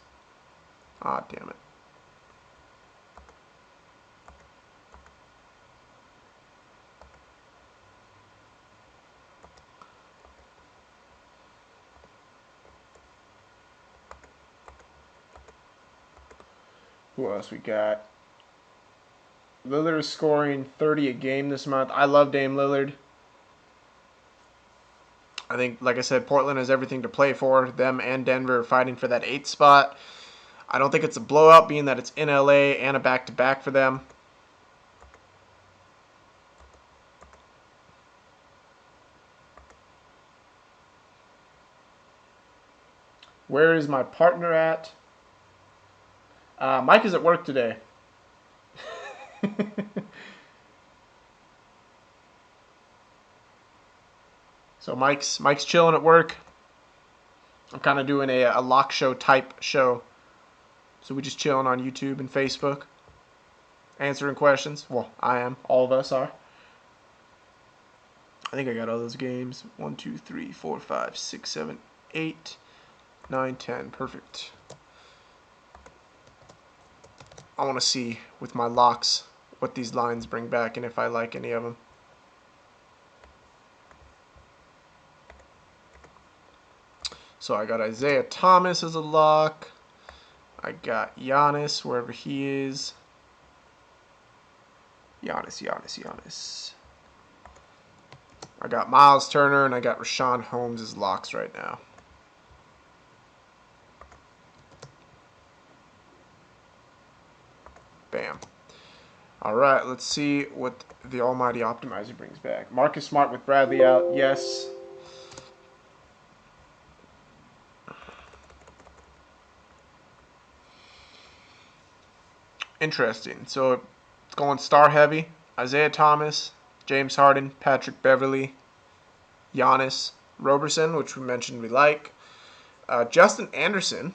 Ah, damn it. Who else we got? Lillard is scoring 30 a game this month. I love Dame Lillard. I think, like I said, Portland has everything to play for. Them and Denver are fighting for that 8th spot. I don't think it's a blowout, being that it's in LA and a back-to-back for them. Where is my partner at? Mike is at work today. So Mike's chilling at work. I'm kind of doing a lock show type show. So we just chilling on YouTube and Facebook, answering questions. Well, I am. All of us are. I think I got all those games. 1, 2, 3, 4, 5, 6, 7, 8, 9, 10. Perfect. I want to see with my locks what these lines bring back and if I like any of them. So I got Isaiah Thomas as a lock. I got Giannis wherever he is. Giannis. I got Miles Turner and I got Rashawn Holmes as locks right now. Bam. All right, let's see what the almighty optimizer brings back. Marcus Smart with Bradley out. Yes. Interesting. So it's going star heavy. Isaiah Thomas, James Harden, Patrick Beverly, Giannis, Roberson, which we mentioned we like. Justin Anderson,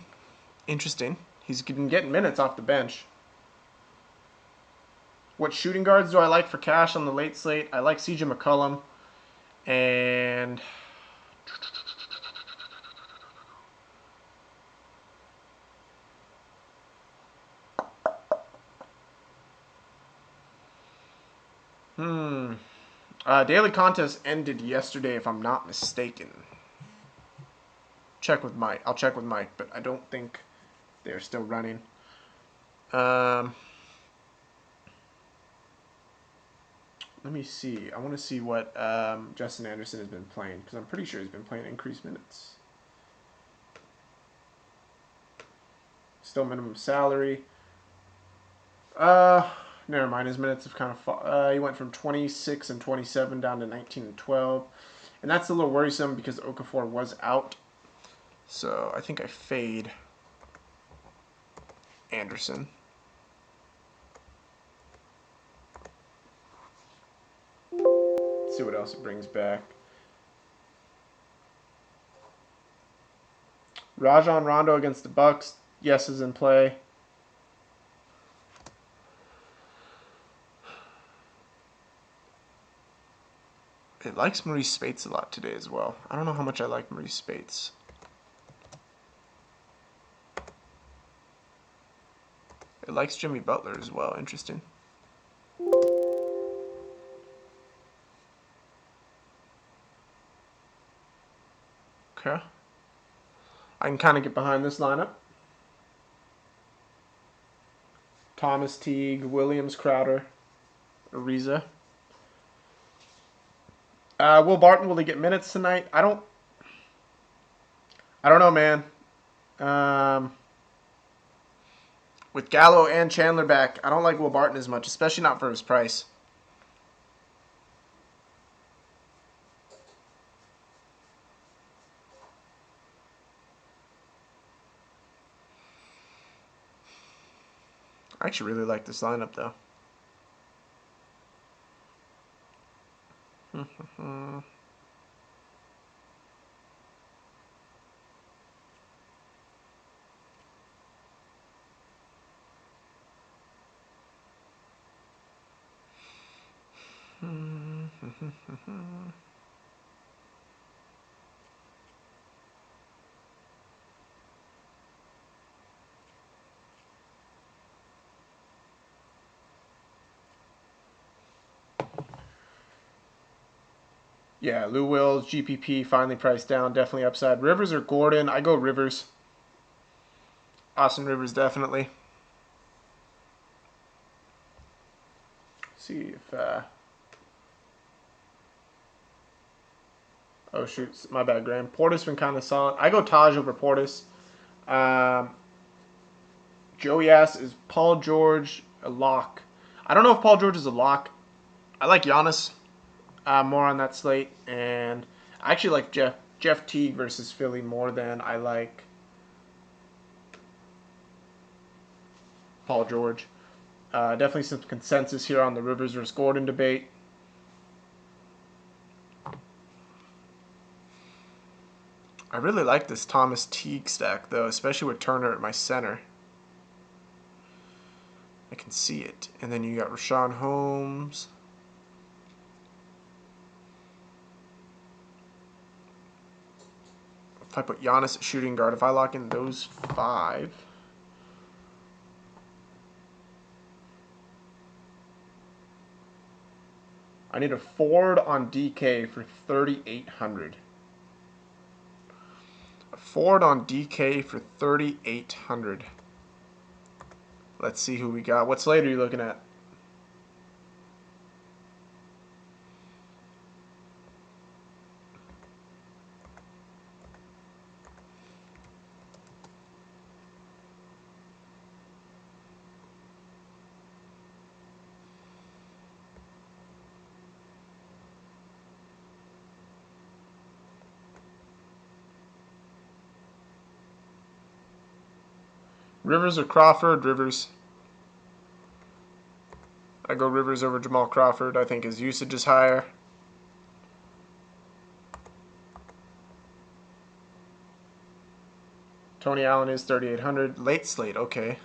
interesting. He's been getting minutes off the bench. What shooting guards do I like for cash on the late slate? I like CJ McCollum. And daily contest ended yesterday, if I'm not mistaken. Check with Mike. I'll check with Mike, but I don't think they're still running. Let me see. I want to see what Justin Anderson has been playing, because I'm pretty sure he's been playing increased minutes. Still minimum salary. Never mind. His minutes have kind of he went from 26 and 27 down to 19 and 12. And that's a little worrisome because Okafor was out. So I think I fade Anderson. Let's see what else it brings back. Rajon Rondo against the Bucks. Yes is in play. It likes Maurice Spates a lot today as well. I don't know how much I like Maurice Spates. It likes Jimmy Butler as well. Interesting. Okay. I can kind of get behind this lineup. Thomas, Teague, Williams, Crowder, Ariza. Will Barton, will he get minutes tonight? I don't know, man. With Gallo and Chandler back, I don't like Will Barton as much, especially not for his price. I actually really like this lineup, though. Yeah, Lou Wills, GPP finally priced down, definitely upside. Rivers or Gordon? I go Rivers. Austin Rivers, definitely. oh shoot, my bad, Graham. Portis been kind of solid. I go Taj over Portis. Joey asks, is Paul George a lock? I don't know if Paul George is a lock. I like Giannis more on that slate, and I actually like Jeff Teague versus Philly more than I like Paul George. Definitely some consensus here on the Rivers versus Gordon debate. I really like this Thomas Teague stack, though, especially with Turner at my center. I can see it. And then you got Rashawn Holmes. If I put Giannis at shooting guard, if I lock in those 5... I need a Ford on DK for 3,800. A Ford on DK for 3,800. Let's see who we got. What slate are you looking at? Rivers or Crawford? Rivers. I go Rivers over Jamal Crawford. I think his usage is higher. Tony Allen is 3,800. Late slate, okay.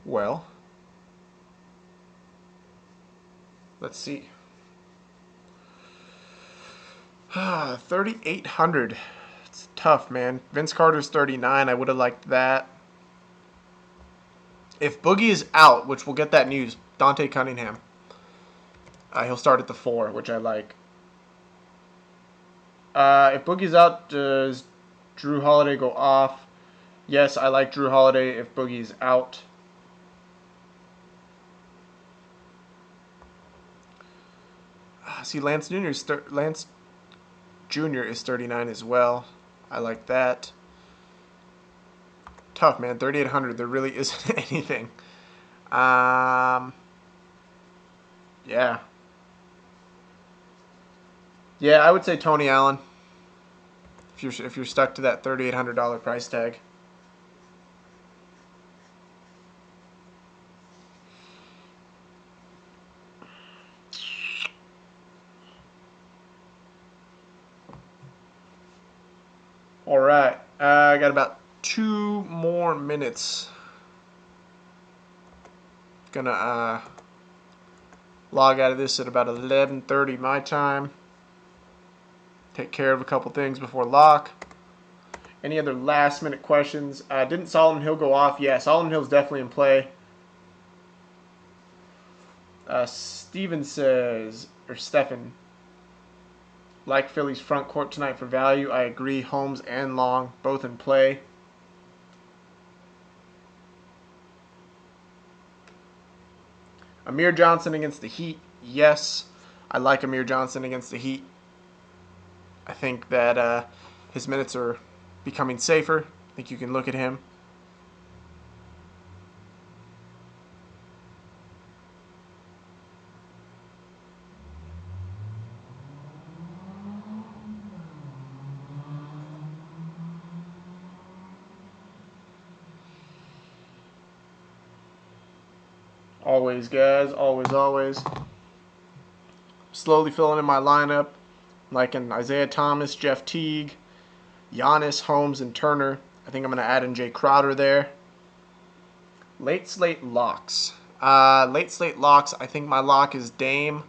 Well, let's see. 3,800. It's tough, man. Vince Carter's 39. I would have liked that. If Boogie is out, which we'll get that news, Dante Cunningham. He'll start at the 4, which I like. If Boogie's out, does Drew Holiday go off? Yes, I like Drew Holiday if Boogie's out. See, Lance Jr. is 39 as well. I like that. Tough, man. 3,800. There really isn't anything. Yeah. Yeah, I would say Tony Allen. If you're stuck to that $3,800 price tag. All right. I got about 2 more minutes. Gonna log out of this at about 11:30 my time. Take care of a couple things before lock. Any other last minute questions? Didn't Solomon Hill go off? Yeah, Solomon Hill's definitely in play. Steven says, or Stefan, like Philly's front court tonight for value. I agree. Holmes and Long both in play. Amir Johnson against the Heat. Yes, I like Amir Johnson against the Heat. I think that his minutes are becoming safer. I think you can look at him. Always, guys. Always. Slowly filling in my lineup. Like in Isaiah Thomas, Jeff Teague, Giannis, Holmes, and Turner. I think I'm going to add in Jay Crowder there. Late slate locks. I think my lock is Dame.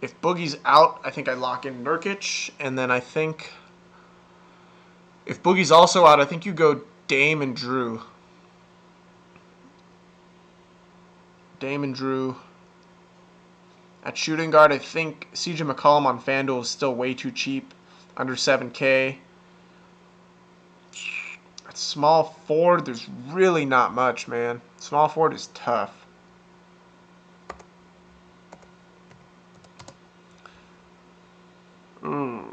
If Boogie's out, I think I lock in Nurkic. And then I think if Boogie's also out, I think you go Dame and Drew. At shooting guard, I think CJ McCollum on FanDuel is still way too cheap, under 7K. Small forward, there's really not much, man. Small forward is tough. Ooh,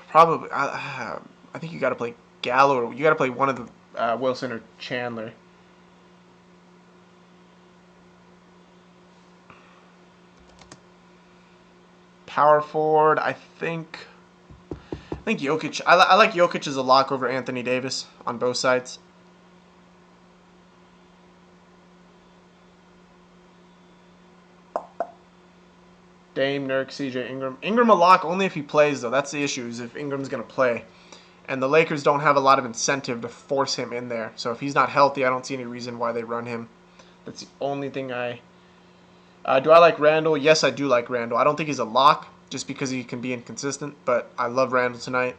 probably. I think you got to play Gallo, or you got to play one of the Wilson or Chandler. Power forward, I think Jokic. I like Jokic as a lock over Anthony Davis on both sides. Dame, Nurk, CJ, Ingram. Ingram a lock only if he plays, though. That's the issue, is if Ingram's going to play. And the Lakers don't have a lot of incentive to force him in there. So if he's not healthy, I don't see any reason why they run him. That's the only thing I... do I like Randall? Yes, I do like Randall. I don't think he's a lock, just because he can be inconsistent. But I love Randall tonight.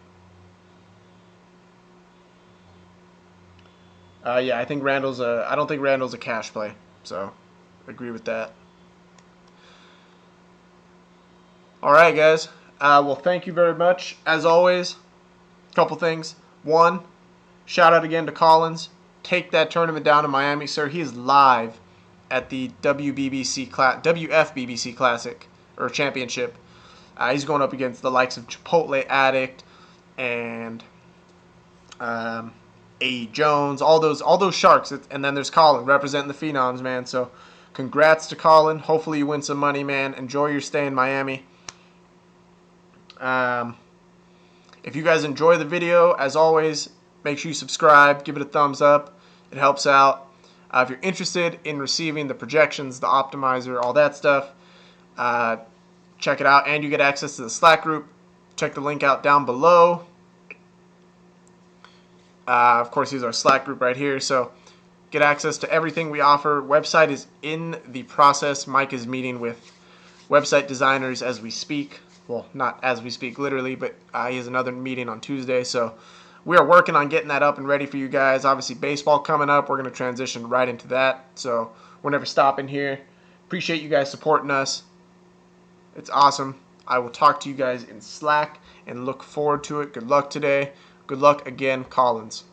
Yeah, I think Randall's a... I don't think Randall's a cash play. So, agree with that. All right, guys. Well, thank you very much. As always, a couple things. One, shout out again to Collins. Take that tournament down in Miami, sir. He is live at the WFBBC Classic, or Championship. He's going up against the likes of Chipotle Addict and A. Jones, all those sharks. And then there's Colin representing the Phenoms, man. So congrats to Colin. Hopefully you win some money, man. Enjoy your stay in Miami. If you guys enjoy the video, as always, make sure you subscribe, give it a thumbs up. It helps out. If you're interested in receiving the projections, the optimizer, all that stuff, check it out. And you get access to the Slack group. Check the link out down below. Of course, here's our Slack group right here. So get access to everything we offer. Website is in the process. Mike is meeting with website designers as we speak. Well, not as we speak literally, but he has another meeting on Tuesday. So we are working on getting that up and ready for you guys. Obviously, baseball coming up. We're going to transition right into that. So we're never stopping here. Appreciate you guys supporting us. It's awesome. I will talk to you guys in Slack and look forward to it. Good luck today. Good luck again, Collins.